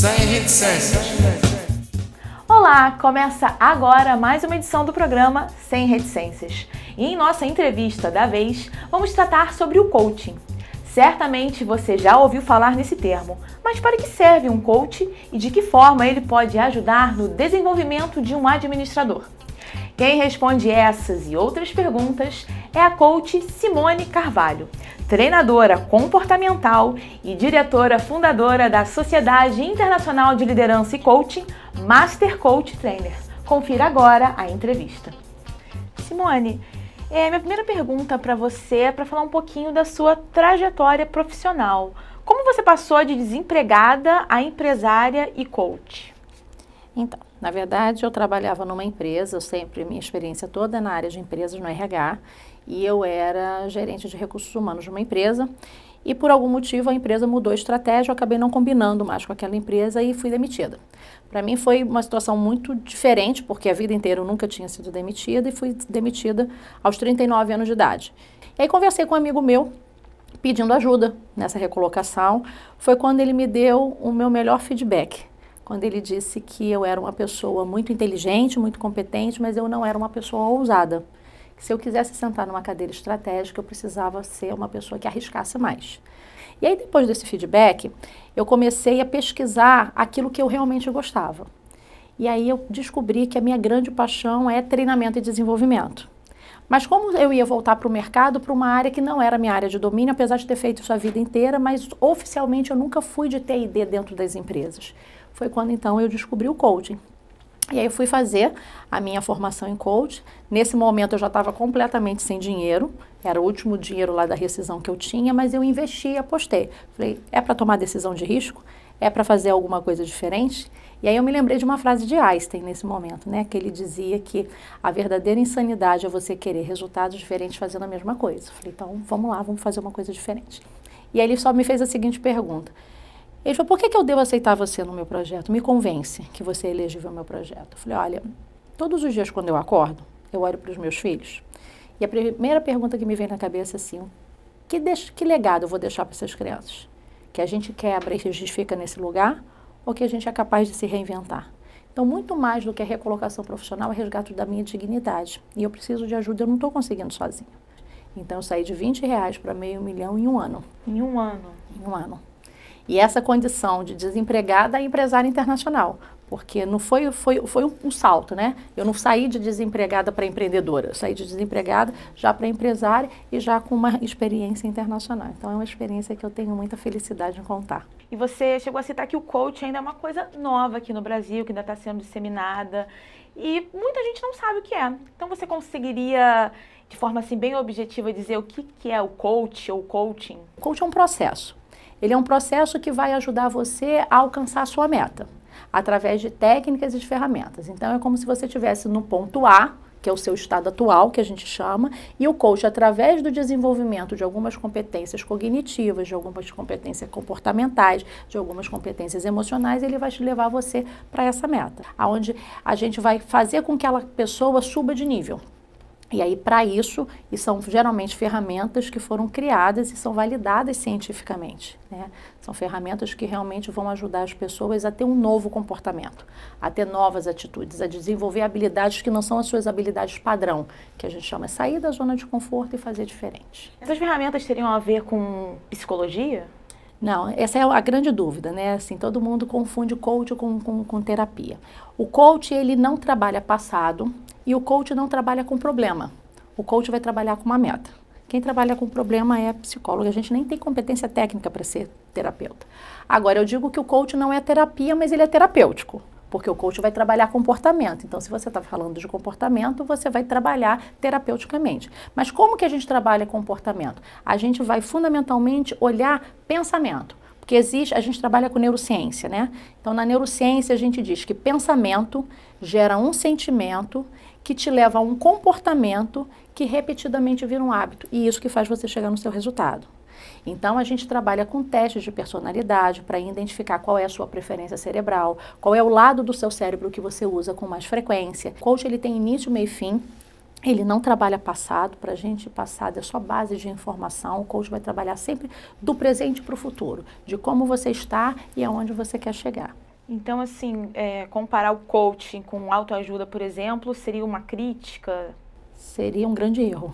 Sem reticências. Olá, começa agora mais uma edição do programa Sem Reticências. E em nossa entrevista da vez, vamos tratar sobre o coaching. Certamente você já ouviu falar nesse termo, mas para que serve um coach e de que forma ele pode ajudar no desenvolvimento de um administrador? Quem responde essas e outras perguntas é a coach Simone Carvalho, treinadora comportamental e diretora fundadora da Sociedade Internacional de Liderança e Coaching, Master Coach Trainer. Confira agora a entrevista. Simone, minha primeira pergunta para você é para falar um pouquinho da sua trajetória profissional. Como você passou de desempregada a empresária e coach? Então, na verdade, eu trabalhava numa empresa, minha experiência toda na área de empresas, no RH, e eu era gerente de recursos humanos de uma empresa, e por algum motivo a empresa mudou a estratégia, eu acabei não combinando mais com aquela empresa e fui demitida. Para mim foi uma situação muito diferente, porque a vida inteira eu nunca tinha sido demitida, e fui demitida aos 39 anos de idade. E aí conversei com um amigo meu, pedindo ajuda nessa recolocação, foi quando ele me deu o meu melhor feedback. Quando ele disse que eu era uma pessoa muito inteligente, muito competente, mas eu não era uma pessoa ousada. Que se eu quisesse sentar numa cadeira estratégica, eu precisava ser uma pessoa que arriscasse mais. E aí, depois desse feedback, eu comecei a pesquisar aquilo que eu realmente gostava. E aí eu descobri que a minha grande paixão é treinamento e desenvolvimento. Mas como eu ia voltar para o mercado, para uma área que não era minha área de domínio, apesar de ter feito isso a vida inteira, mas oficialmente eu nunca fui de T&D dentro das empresas. Foi quando então eu descobri o coaching. E aí eu fui fazer a minha formação em coaching. Nesse momento eu já estava completamente sem dinheiro, era o último dinheiro lá da rescisão que eu tinha, mas eu investi e apostei. Falei, é para tomar decisão de risco? É para fazer alguma coisa diferente? E aí eu me lembrei de uma frase de Einstein nesse momento, né? Que ele dizia que a verdadeira insanidade é você querer resultados diferentes fazendo a mesma coisa. Falei, então vamos lá, vamos fazer uma coisa diferente. E aí ele só me fez a seguinte pergunta. Ele falou, por que eu devo aceitar você no meu projeto? Me convence que você é elegível ao meu projeto. Eu falei, olha, todos os dias quando eu acordo, eu olho para os meus filhos, e a primeira pergunta que me vem na cabeça é assim, que legado eu vou deixar para essas crianças? Que a gente quebra e a gente fica nesse lugar, ou que a gente é capaz de se reinventar? Então, muito mais do que a recolocação profissional, é resgate da minha dignidade. E eu preciso de ajuda, eu não estou conseguindo sozinha. Então, eu saí de R$20 para R$500 mil em um ano. Em um ano? Em um ano. E essa condição de desempregada é empresária internacional, porque não foi um salto, né? Eu não saí de desempregada para empreendedora, eu saí de desempregada já para empresária e já com uma experiência internacional. Então é uma experiência que eu tenho muita felicidade em contar. E você chegou a citar que o coaching ainda é uma coisa nova aqui no Brasil, que ainda está sendo disseminada, e muita gente não sabe o que é. Então você conseguiria, de forma assim bem objetiva, dizer o que é o coach ou coaching? O coaching é um processo. Ele é um processo que vai ajudar você a alcançar a sua meta, através de técnicas e de ferramentas. Então, é como se você estivesse no ponto A, que é o seu estado atual, que a gente chama, e o coach, através do desenvolvimento de algumas competências cognitivas, de algumas competências comportamentais, de algumas competências emocionais, ele vai te levar você para essa meta, onde a gente vai fazer com que aquela pessoa suba de nível. E aí, para isso, e são geralmente ferramentas que foram criadas e são validadas cientificamente, né? São ferramentas que realmente vão ajudar as pessoas a ter um novo comportamento, a ter novas atitudes, a desenvolver habilidades que não são as suas habilidades padrão, que a gente chama de sair da zona de conforto e fazer diferente. Essas ferramentas teriam a ver com psicologia? Não, essa é a grande dúvida, né? Assim, todo mundo confunde coach com terapia. O coach, ele não trabalha passado e o coach não trabalha com problema. O coach vai trabalhar com uma meta. Quem trabalha com problema é psicólogo. A gente nem tem competência técnica para ser terapeuta. Agora, eu digo que o coach não é terapia, mas ele é terapêutico. Porque o coach vai trabalhar comportamento. Então, se você está falando de comportamento, você vai trabalhar terapeuticamente. Mas como que a gente trabalha comportamento? A gente vai fundamentalmente olhar pensamento. Porque a gente trabalha com neurociência, né? Então, na neurociência, a gente diz que pensamento gera um sentimento que te leva a um comportamento que repetidamente vira um hábito. E isso que faz você chegar no seu resultado. Então, a gente trabalha com testes de personalidade para identificar qual é a sua preferência cerebral, qual é o lado do seu cérebro que você usa com mais frequência. O coach, ele tem início, meio e fim. Ele não trabalha passado, para a gente passado é só base de informação. O coach vai trabalhar sempre do presente para o futuro, de como você está e aonde você quer chegar. Então, assim, comparar o coaching com autoajuda, por exemplo, seria uma crítica? Seria um grande erro.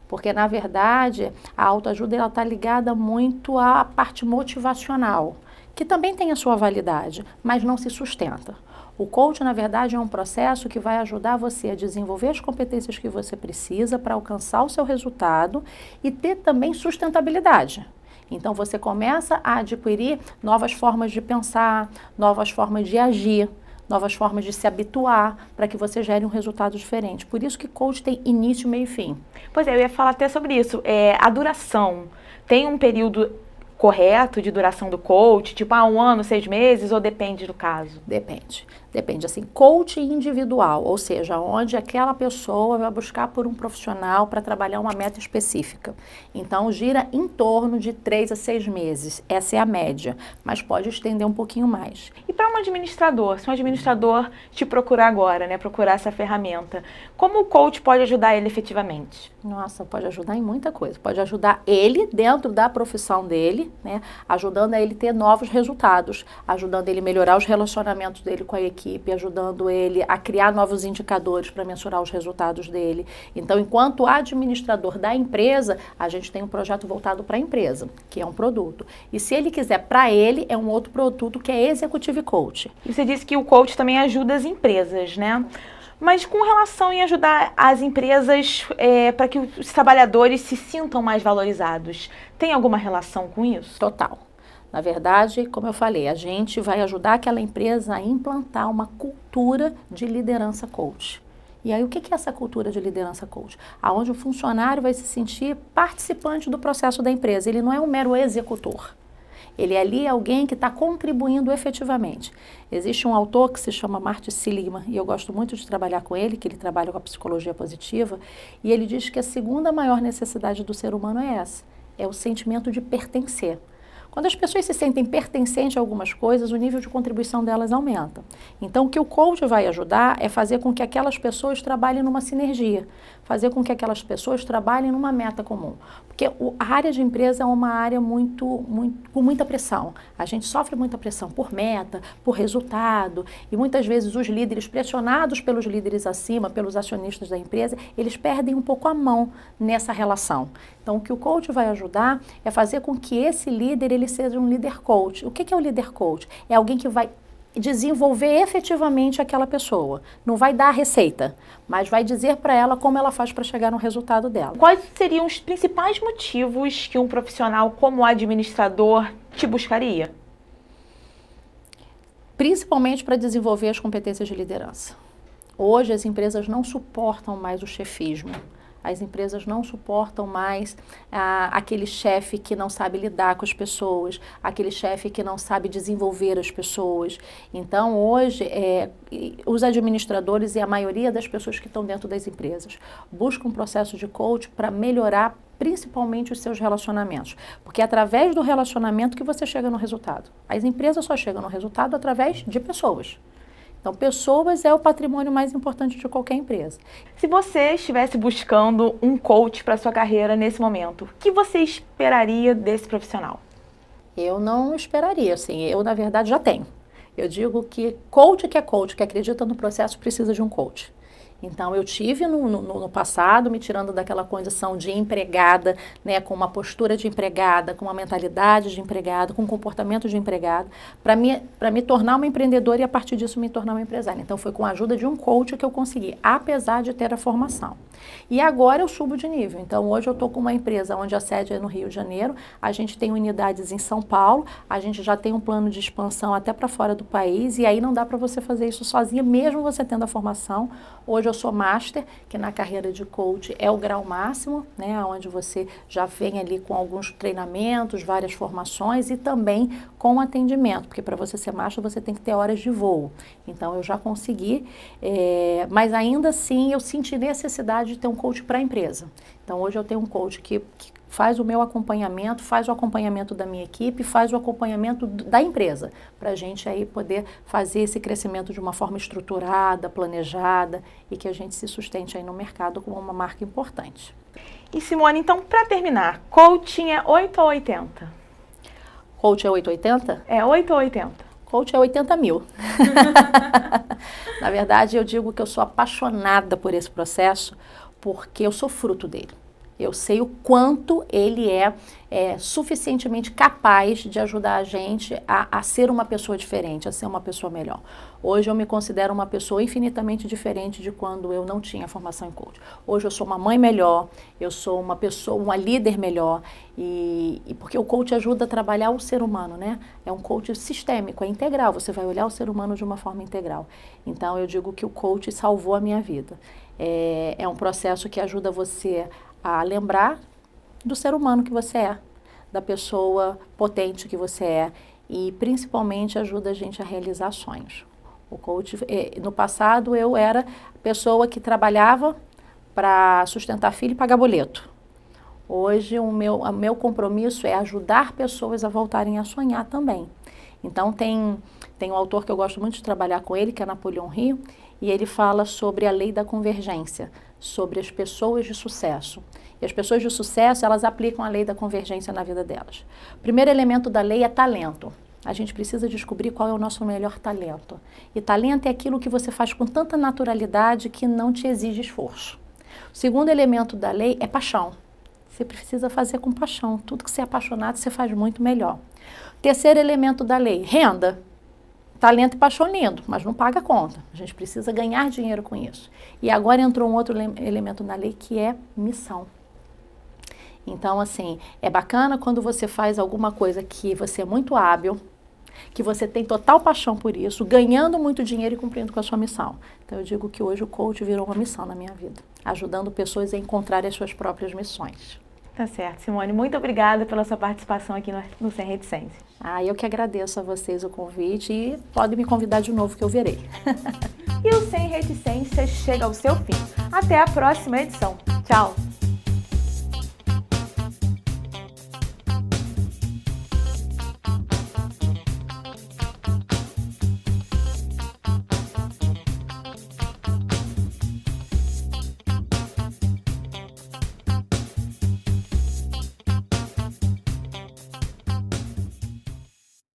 Porque, na verdade, a autoajuda está ligada muito à parte motivacional, que também tem a sua validade, mas não se sustenta. O coach, na verdade, é um processo que vai ajudar você a desenvolver as competências que você precisa para alcançar o seu resultado e ter também sustentabilidade. Então, você começa a adquirir novas formas de pensar, novas formas de agir, novas formas de se habituar para que você gere um resultado diferente. Por isso que coach tem início, meio e fim. Pois é, eu ia falar até sobre isso. A duração, tem um período correto de duração do coach? Tipo, 1 ano, 6 meses, ou depende do caso? Depende. Depende, assim, coach individual, ou seja, onde aquela pessoa vai buscar por um profissional para trabalhar uma meta específica. Então, gira em torno de 3 a 6 meses. Essa é a média, mas pode estender um pouquinho mais. E para um administrador, se um administrador te procurar agora, né, procurar essa ferramenta, como o coach pode ajudar ele efetivamente? Nossa, pode ajudar em muita coisa. Pode ajudar ele dentro da profissão dele, né? Ajudando a ele ter novos resultados, ajudando ele a melhorar os relacionamentos dele com a equipe, ajudando ele a criar novos indicadores para mensurar os resultados dele. Então, enquanto administrador da empresa, a gente tem um projeto voltado para a empresa, que é um produto. E se ele quiser para ele, é um outro produto que é Executive Coach. E você disse que o coach também ajuda as empresas, né? Mas com relação em ajudar as empresas para que os trabalhadores se sintam mais valorizados, tem alguma relação com isso? Total. Na verdade, como eu falei, a gente vai ajudar aquela empresa a implantar uma cultura de liderança coach. E aí, o que é essa cultura de liderança coach? Onde o funcionário vai se sentir participante do processo da empresa. Ele não é um mero executor. Ele ali é alguém que está contribuindo efetivamente. Existe um autor que se chama Martin Seligman, e eu gosto muito de trabalhar com ele, que ele trabalha com a psicologia positiva, e ele diz que a segunda maior necessidade do ser humano é essa, é o sentimento de pertencer. Quando as pessoas se sentem pertencentes a algumas coisas, o nível de contribuição delas aumenta. Então, o que o coach vai ajudar é fazer com que aquelas pessoas trabalhem numa sinergia, fazer com que aquelas pessoas trabalhem numa meta comum. Porque a área de empresa é uma área com muita pressão. A gente sofre muita pressão por meta, por resultado, e muitas vezes os líderes, pressionados pelos líderes acima, pelos acionistas da empresa, eles perdem um pouco a mão nessa relação. Então, o que o coach vai ajudar é fazer com que esse líder ele seja um líder coach. O que é o líder coach? É alguém que vai desenvolver efetivamente aquela pessoa. Não vai dar a receita, mas vai dizer para ela como ela faz para chegar no resultado dela. Quais seriam os principais motivos que um profissional como administrador te buscaria? Principalmente para desenvolver as competências de liderança. Hoje as empresas não suportam mais o chefismo. As empresas não suportam mais aquele chefe que não sabe lidar com as pessoas, aquele chefe que não sabe desenvolver as pessoas. Então, hoje, os administradores e a maioria das pessoas que estão dentro das empresas buscam um processo de coach para melhorar principalmente os seus relacionamentos. Porque é através do relacionamento que você chega no resultado. As empresas só chegam no resultado através de pessoas. Então, pessoas é o patrimônio mais importante de qualquer empresa. Se você estivesse buscando um coach para sua carreira nesse momento, o que você esperaria desse profissional? Eu não esperaria, assim, eu na verdade já tenho. Eu digo que coach, que acredita no processo, precisa de um coach. Então, eu tive no passado, me tirando daquela condição de empregada, né, com uma postura de empregada, com uma mentalidade de empregada, com um comportamento de empregada, para me tornar uma empreendedora e, a partir disso, me tornar uma empresária. Então, foi com a ajuda de um coach que eu consegui, apesar de ter a formação. E agora eu subo de nível. Então, hoje eu estou com uma empresa onde a sede é no Rio de Janeiro, a gente tem unidades em São Paulo, a gente já tem um plano de expansão até para fora do país, e aí não dá para você fazer isso sozinha, mesmo você tendo a formação. Hoje eu sou master, que na carreira de coach é o grau máximo, né, onde você já vem ali com alguns treinamentos, várias formações e também com atendimento, porque para você ser master você tem que ter horas de voo. Então eu já consegui, mas ainda assim eu senti necessidade de ter um coach para a empresa. Então hoje eu tenho um coach que faz o meu acompanhamento, faz o acompanhamento da minha equipe, faz o acompanhamento da empresa, para a gente aí poder fazer esse crescimento de uma forma estruturada, planejada e que a gente se sustente aí no mercado como uma marca importante. E Simone, então, para terminar, coaching é 8 ou 80? Coach é 880? É 8 ou 80? coach é 80 mil. Na verdade, eu digo que eu sou apaixonada por esse processo, porque eu sou fruto dele. Eu sei o quanto ele é suficientemente capaz de ajudar a gente a ser uma pessoa diferente, a ser uma pessoa melhor. Hoje eu me considero uma pessoa infinitamente diferente de quando eu não tinha formação em coach. Hoje eu sou uma mãe melhor, eu sou uma pessoa, uma líder melhor, e porque o coach ajuda a trabalhar o ser humano, né? É um coach sistêmico, é integral, você vai olhar o ser humano de uma forma integral. Então eu digo que o coach salvou a minha vida. É um processo que ajuda você a lembrar do ser humano que você é, da pessoa potente que você é, e principalmente ajuda a gente a realizar sonhos. O coach, no passado eu era a pessoa que trabalhava para sustentar filho e pagar boleto. Hoje o meu compromisso é ajudar pessoas a voltarem a sonhar também. Então tem um autor que eu gosto muito de trabalhar com ele, que é Napoleão Hill, e ele fala sobre a lei da convergência, sobre as pessoas de sucesso. E as pessoas de sucesso, elas aplicam a lei da convergência na vida delas. O primeiro elemento da lei é talento. A gente precisa descobrir qual é o nosso melhor talento. E talento é aquilo que você faz com tanta naturalidade que não te exige esforço. O segundo elemento da lei é paixão. Você precisa fazer com paixão. Tudo que você é apaixonado, você faz muito melhor. O terceiro elemento da lei, renda. Talento e paixão lindo, mas não paga a conta. A gente precisa ganhar dinheiro com isso. E agora entrou um outro elemento na lei que é missão. Então, assim, é bacana quando você faz alguma coisa que você é muito hábil, que você tem total paixão por isso, ganhando muito dinheiro e cumprindo com a sua missão. Então, eu digo que hoje o coach virou uma missão na minha vida, ajudando pessoas a encontrarem as suas próprias missões. Tá certo, Simone. Muito obrigada pela sua participação aqui no Sem Reticências. Eu que agradeço a vocês o convite e podem me convidar de novo que eu virei. E o Sem Reticências chega ao seu fim. Até a próxima edição. Tchau!